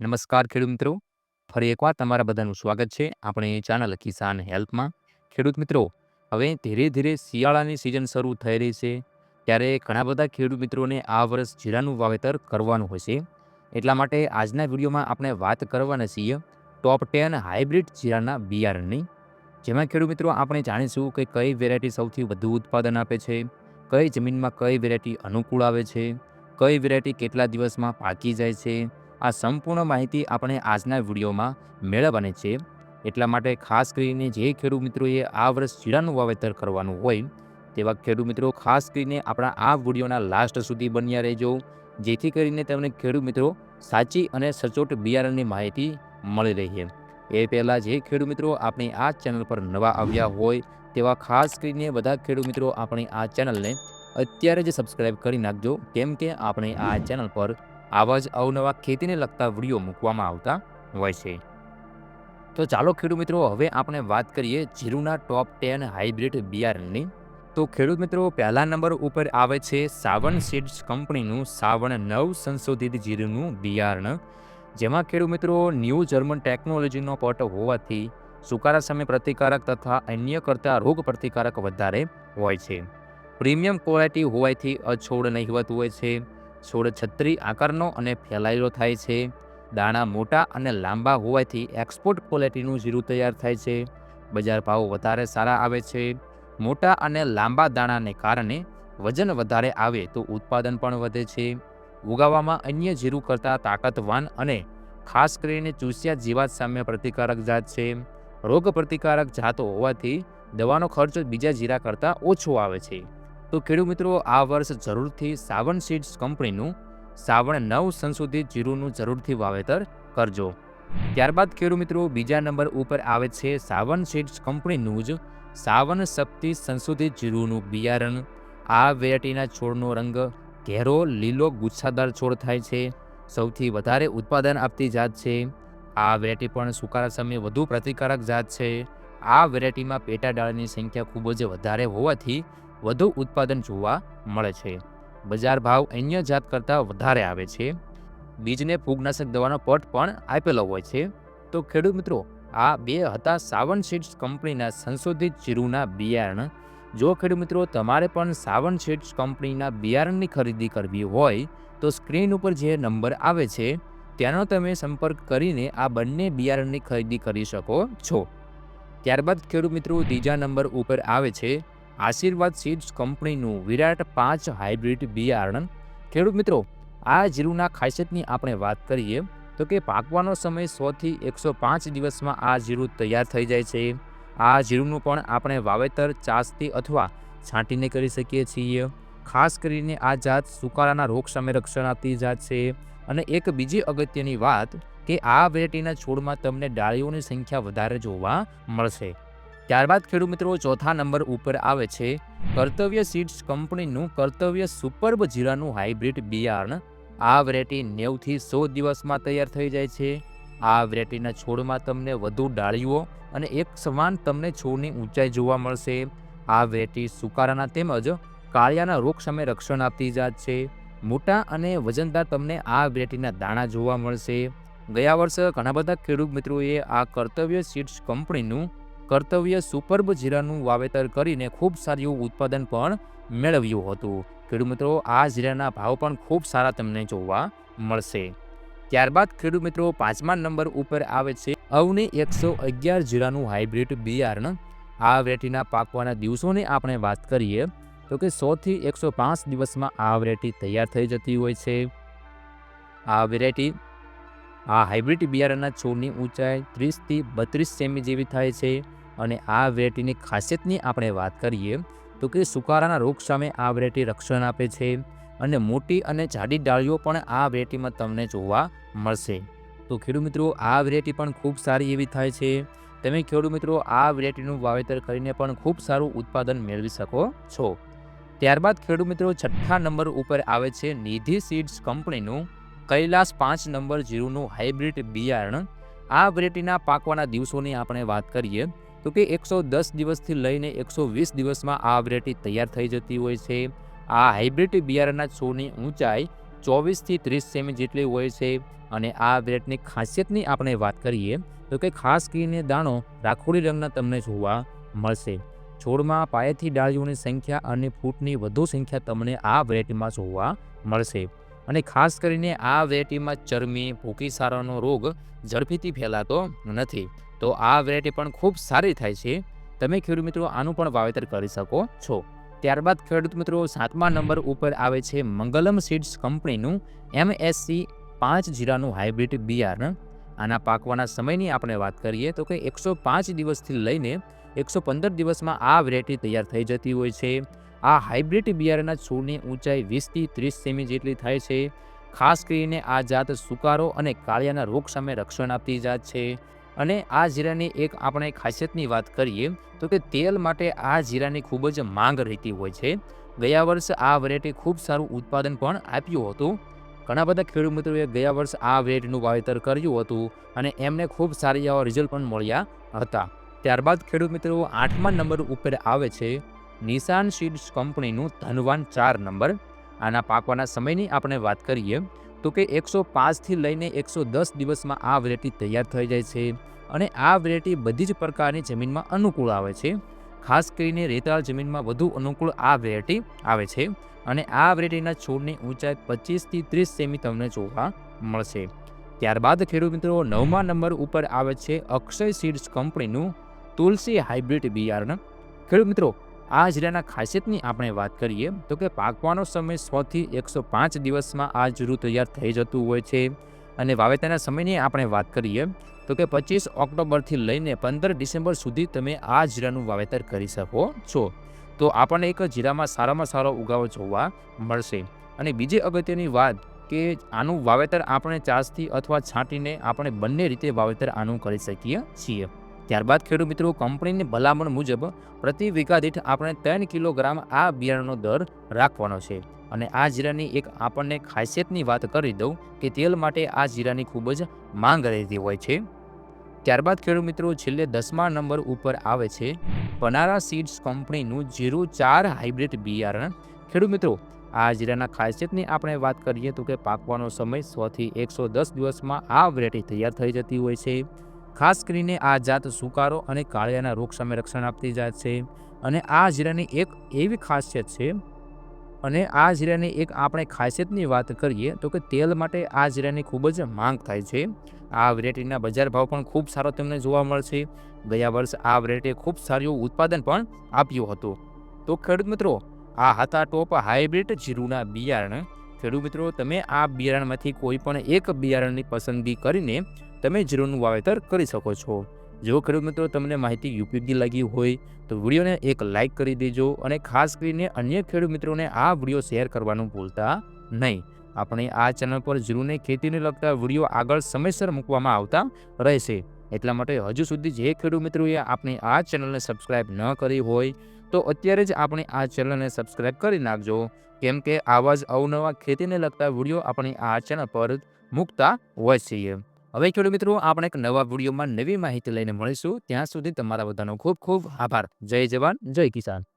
નમસ્કાર ખેડૂત મિત્રો, ફરી એકવાર તમારા બધાનું સ્વાગત છે આપણી ચેનલ કિસાન હેલ્પમાં. ખેડૂત મિત્રો, હવે ધીરે ધીરે શિયાળાની સિઝન શરૂ થઈ રહી છે, ત્યારે ઘણા બધા ખેડૂત મિત્રોને આ વર્ષ જીરાનું વાવેતર કરવાનું હોય છે. એટલા માટે આજના વિડીયોમાં આપણે વાત કરવાના છીએ ટોપ 10 હાઇબ્રિડ જીરાના બિયારણની, જેમાં ખેડૂત મિત્રો આપણે જાણીશું કે કઈ વેરાયટી સૌથી વધુ ઉત્પાદન આપે છે, કઈ જમીનમાં કઈ વેરાયટી અનુકૂળ આવે છે, કઈ વેરાયટી કેટલા દિવસમાં પાકી જાય છે. આ સંપૂર્ણ માહિતી આપણે આજના વિડીયોમાં મેળવવાની છે. એટલા માટે ખાસ કરીને જે ખેડૂત મિત્રોએ આ વર્ષ જીરાનું વાવેતર કરવાનું હોય તેવા ખેડૂત મિત્રો ખાસ કરીને આપણા આ વિડીયોના લાસ્ટ સુધી બન્યા રહેજો, જેથી કરીને તમને ખેડૂત મિત્રો સાચી અને સચોટ બિયારણની માહિતી મળી રહે. એ પહેલાં જે ખેડૂત મિત્રો આપણી આ ચેનલ પર નવા આવ્યા હોય તેવા ખાસ કરીને બધા ખેડૂત મિત્રો આપણી આ ચેનલને અત્યારે જ સબસ્ક્રાઈબ કરી નાખજો, કેમ કે આપણે આ ચેનલ પર આવા જ અવનવા ખેતીને લગતા વિડીયો મૂકવામાં આવતા હોય છે. તો ચાલો ખેડૂત મિત્રો હવે આપણે વાત કરીએ જીરુના ટોપ 10 હાઇબ્રિડ બિયારણની. તો ખેડૂત મિત્રો પહેલા નંબર ઉપર આવે છે સાવન સીડ્સ કંપનીનું સાવન 9 સંશોધિત જીરુનું બિયારણ, જેમાં ખેડૂત મિત્રો ન્યૂ જર્મન ટેકનોલોજીનો પટ હોવાથી સુકારા સામે પ્રતિકારક તથા અન્ય કરતાં રોગ પ્રતિકારક વધારે હોય છે. પ્રીમિયમ ક્વોલિટી હોવાથી અછોડ નહિવત હોય છે. છોડ છત્રી આકારનો અને ફેલાયેલો થાય છે. દાણા મોટા અને લાંબા હોવાથી એક્સપોર્ટ ક્વોલિટીનું જીરું તૈયાર થાય છે. બજાર ભાવ વધારે સારા આવે છે. મોટા અને લાંબા દાણાને કારણે વજન વધારે આવે તો ઉત્પાદન પણ વધે છે. ઉગાવવામાં અન્ય જીરું કરતાં તાકાતવાન અને ખાસ કરીને ચૂસિયા જીવાત સામે પ્રતિકારક જાત છે. રોગ પ્રતિકારક જાતો હોવાથી દવાનો ખર્ચ બીજા જીરા કરતાં ઓછો આવે છે. તો ખેડૂત મિત્રો આ વર્ષ જરૂરથી સાવન સીડ્સ કંપનીનું સાવન 9 સંશોધિત જીરુનું જરૂરથી વાવેતર કરજો. ત્યારબાદ ખેડૂત મિત્રો બીજા નંબર ઉપર આવે છે સાવન સીડ્સ કંપનીનું જ સાવન શક્તિ સંશોધિત જીરુનું બિયારણ. આ વેરાયટીના છોડનો રંગ ઘેરો લીલો ગુચ્છાદાર છોડ થાય છે. સૌથી વધારે ઉત્પાદન આપતી જાત છે. આ વેરાયટી પણ સુકારા સામે વધુ પ્રતિકારક જાત છે. આ વેરાયટીમાં પેટા ડાળની સંખ્યા ખૂબ જ વધારે હોવાથી વધુ ઉત્પાદન જોવા મળે છે. બજાર ભાવ અન્ય જાત કરતાં વધારે આવે છે. બીજને ફૂગનાશક દવાનો પટ પણ આપેલો હોય છે. તો ખેડૂત મિત્રો આ બે હતા સાવન સીડ્સ કંપનીના સંશોધિત જીરુના બિયારણ. જો ખેડૂત મિત્રો તમારે પણ સાવન સીડ્સ કંપનીના બિયારણની ખરીદી કરવી હોય તો સ્ક્રીન ઉપર જે નંબર આવે છે તેનો તમે સંપર્ક કરીને આ બંને બિયારણની ખરીદી કરી શકો છો. ત્યારબાદ ખેડૂત મિત્રો ત્રીજા નંબર ઉપર આવે છે આશીર્વાદ સીડ્સ કંપનીનું વિરાટ 5 હાઇબ્રિડ બિયારણ. ખેડૂત મિત્રો આ જીરુના ખાસિયતની આપણે વાત કરીએ તો કે પાકવાનો સમય 100 થી 105 દિવસમાં આ જીરું તૈયાર થઈ જાય છે. આ જીરુંનું પણ આપણે વાવેતર ચાસથી અથવા છાંટીને કરી શકીએ છીએ. ખાસ કરીને આ જાત સુકારાના રોગ સામે રક્ષણ આપતી જાત છે. અને એક બીજી અગત્યની વાત કે આ વેરાયટીના છોડમાં તમને ડાળીઓની સંખ્યા વધારે જોવા મળશે. ત્યારબાદ ખેડૂત મિત્રો ચોથા નંબર ઉપર આવે છે કર્તવ્ય સીડ્સ કંપનીનું કર્તવ્ય સુપર્બ જીરાનું હાઇબ્રિડ બિયારણ. આ વેરાયટી 90 થી 100 દિવસમાં તૈયાર થઈ જાય છે. આ વેરાયટીના છોડમાં તમને વધુ ડાળીઓ અને એક સમાન તમને છોડની ઊંચાઈ જોવા મળશે. આ વેરાયટી સુકારાના તેમજ કાળિયાના રોગ સામે રક્ષણ આપતી જાત છે. મોટા અને વજનદાર તમને આ વેરાયટીના દાણા જોવા મળશે. ગયા વર્ષે ઘણા બધા ખેડૂત મિત્રોએ આ કર્તવ્ય સીડ્સ કંપનીનું કર્તવ્ય સુપર્બ જીરાનું વાવેતર કરીને ખૂબ સારું ઉત્પાદન પણ મેળવ્યું હતું. ખેડૂત મિત્રો આ જીરાના ભાવ પણ ખૂબ સારા તમને જોવા મળશે. ત્યારબાદ ખેડૂત મિત્રો પાંચમા નંબર ઉપર આવે છે અવની 111 જીરાનું હાઇબ્રિડ બિયારણ. આ વેરાયટીના પાકવાના દિવસોની આપણે વાત કરીએ તો કે 100 થી 105 દિવસમાં આ વેરાયટી તૈયાર થઈ જતી હોય છે. આ હાઇબ્રિડ બિયારણના છોડની ઊંચાઈ 30 થી 32 સેમી જેવી થાય છે. અને આ વેરાયટીની ખાસિયતની આપણે વાત કરીએ તો કે સુકારાના રોગ સામે આ વેરાયટી રક્ષણ આપે છે. અને મોટી અને જાડી ડાળીઓ પણ આ વેરાયટીમાં તમને જોવા મળશે. તો ખેડૂત મિત્રો આ વેરાયટી પણ ખૂબ સારી એવી થાય છે. તમે ખેડૂત મિત્રો આ વેરાયટીનું વાવેતર કરીને પણ ખૂબ સારું ઉત્પાદન મેળવી શકો છો. ત્યારબાદ ખેડૂત મિત્રો છઠ્ઠા નંબર ઉપર આવે છે નિધિ સીડ્સ કંપનીનું કૈલાસ 5 નંબર જીરુનું હાઇબ્રિડ બિયારણ. આ વેરાયટીના પાકવાના દિવસોની આપણે વાત કરીએ તો કે 110 દિવસથી લઈને 120 દિવસમાં આ વેરાયટી તૈયાર થઈ જતી હોય છે. આ હાઇબ્રિડ બિયારણના છોડની ઊંચાઈ 24 થી 30 સેમી જેટલી હોય છે અને આ વેરાયટીની ખાસિયતની આપણે વાત કરીએ તો કે ખાસ કરીને દાણો રાખોડી રંગના તમને જોવા મળશે. છોડમાં પાયેથી ડાળીઓની સંખ્યા અને ફૂટની વધુ સંખ્યા તમને આ વેરાયટીમાં જોવા મળશે. અને ખાસ કરીને આ વેરાયટીમાં ચરમી ભૂખીસારાનો રોગ ઝડપીથી ફેલાતો નથી. તો આ વેરાયટી પણ ખૂબ સારી થાય છે. તમે ખેડૂત મિત્રો આનું પણ વાવેતર કરી શકો છો. ત્યારબાદ ખેડૂત મિત્રો 7મા નંબર ઉપર આવે છે મંગલમ સીડ્સ કંપનીનું MSC 5 જીરાનું હાઇબ્રિડ બિયારણ. આના પાકવાના સમયની આપણે વાત કરીએ તો કે 105 દિવસથી લઈને 115 દિવસમાં આ વેરાયટી તૈયાર થઈ જતી હોય છે. આ હાઇબ્રિડ બિયારણના છોડની ઊંચાઈ 20 થી 30 સેમી જેટલી થાય છે. ખાસ કરીને આ જાત સુકારો અને કાળિયાના રોગ સામે રક્ષણ આપતી જાત છે. અને આ જીરાની એક આપણે ખાસિયતની વાત કરીએ તો કે તેલ માટે આ જીરાની ખૂબ જ માંગ રહેતી હોય છે. ગયા વર્ષે આ વેરાયટી ખૂબ સારું ઉત્પાદન પણ આપ્યું હતું. ઘણા બધા ખેડૂત મિત્રોએ ગયા વર્ષે આ વેરાયટીનું વાવેતર કર્યું હતું અને એમને ખૂબ સારી એવા રિઝલ્ટ પણ મળ્યા હતા. ત્યારબાદ ખેડૂત મિત્રો 8મા નંબર ઉપર આવે છે નિશાન સીડ્સ કંપનીનું ધનવાન 4 નંબર. આના પાકવાના સમયની આપણે વાત કરીએ તો કે 105 થી લઈને 110 દિવસમાં આ વેરાયટી તૈયાર થઈ જાય છે. અને આ વેરાયટી બધી જ પ્રકારની જમીનમાં અનુકૂળ આવે છે. ખાસ કરીને રેતાળ જમીનમાં વધુ અનુકૂળ આ વેરાયટી આવે છે. અને આ વેરાયટીના છોડની ઊંચાઈ 25 થી 30 સેમી તમને જોવા મળશે. ત્યારબાદ ખેડૂત મિત્રો 9મા નંબર ઉપર આવે છે અક્ષય સીડ્સ કંપનીનું તુલસી હાઇબ્રિડ બિયારણ. ખેડૂત મિત્રો આ જીરાના ખાસિયતની આપણે વાત કરીએ તો કે પાકવાનો સમય 100 થી 105 દિવસમાં આ જીરું તૈયાર થઈ જતું હોય છે. અને વાવેતરના સમયની આપણે વાત કરીએ તો કે 25 ઓક્ટોબરથી લઈને 15 ડિસેમ્બર સુધી તમે આ જીરાનું વાવેતર કરી શકો છો. તો આપણને એક જીરામાં સારામાં સારો ઉગાવો જોવા મળશે. અને બીજી અગત્યની વાત કે આનું વાવેતર આપણે ચાસથી અથવા છાંટીને આપણે બંને રીતે વાવેતર આનું કરી શકીએ છીએ. ત્યારબાદ ખેડૂત મિત્રો કંપનીની ભલામણ મુજબ પ્રતિ વીઘા દીઠ આપણે 3 કિલોગ્રામ આ બિયારણનો દર રાખવાનો છે. અને આ જીરાની એક આપણને ખાસિયતની વાત કરી દઉં કે તેલ માટે આ જીરાની ખૂબ જ માંગ રહેતી હોય છે. ત્યારબાદ ખેડૂત મિત્રો છેલ્લે 10મા નંબર ઉપર આવે છે પનારા સીડ્સ કંપનીનું જીરું 4 હાઇબ્રિડ બિયારણ. ખેડૂત મિત્રો આ જીરાના ખાસિયતની આપણે વાત કરીએ તો કે પાકવાનો સમય 100 થી 110 દિવસમાં આ વેરાયટી તૈયાર થઈ જતી હોય છે. ખાસ કરીને આ જાત સુકારો અને કાળિયાના રોગ સામે રક્ષણ આપતી જાત છે. અને આ જીરાની એક એવી ખાસિયત છે અને આ જીરાની એક આપણે ખાસિયતની વાત કરીએ તો કે તેલ માટે આ જીરાની ખૂબ જ માંગ થાય છે. આ વેરાયટીના બજાર ભાવ પણ ખૂબ સારો તમને જોવા મળશે. ગયા વર્ષે આ વેરાયટીએ ખૂબ સારું ઉત્પાદન પણ આપ્યું હતું. તો ખેડૂત મિત્રો આ હતા ટોપ હાઇબ્રિડ જીરુના બિયારણ. ખેડૂત મિત્રો તમે આ બિયારણમાંથી કોઈ પણ એક બિયારણની પસંદગી કરીને તમે જીરુનું વાવેતર કરી શકો છો. જો ખેડૂત મિત્રો તમને માહિતી ઉપયોગી લાગી હોય તો વિડીયોને એક લાઇક કરી દેજો અને ખાસ કરીને અન્ય ખેડૂત મિત્રોને આ વિડીયો શેર કરવાનું ભૂલતા નહીં. આપણે આ ચેનલ પર જીરુને ખેતીને લગતા વિડીયો આગળ સમયસર મૂકવામાં આવતા રહેશે. એટલા માટે હજુ સુધી જે ખેડૂત મિત્રોએ આપણી આ ચેનલને સબસ્ક્રાઇબ ન કરી હોય તો અત્યારે જ આપણે આ ચેનલને સબસ્ક્રાઇબ કરી નાખજો. કેમ કે આવા જ અવનવા ખેતીને લગતા વિડીયો આપણી આ ચેનલ પર મૂકતા હોય છીએ. હવે ખેડૂત મિત્રો આપણે એક નવા વિડીયોમાં નવી માહિતી લઈને મળીશું. ત્યાં સુધી તમારા બધાનો ખૂબ ખૂબ આભાર. જય જવાન જય કિસાન.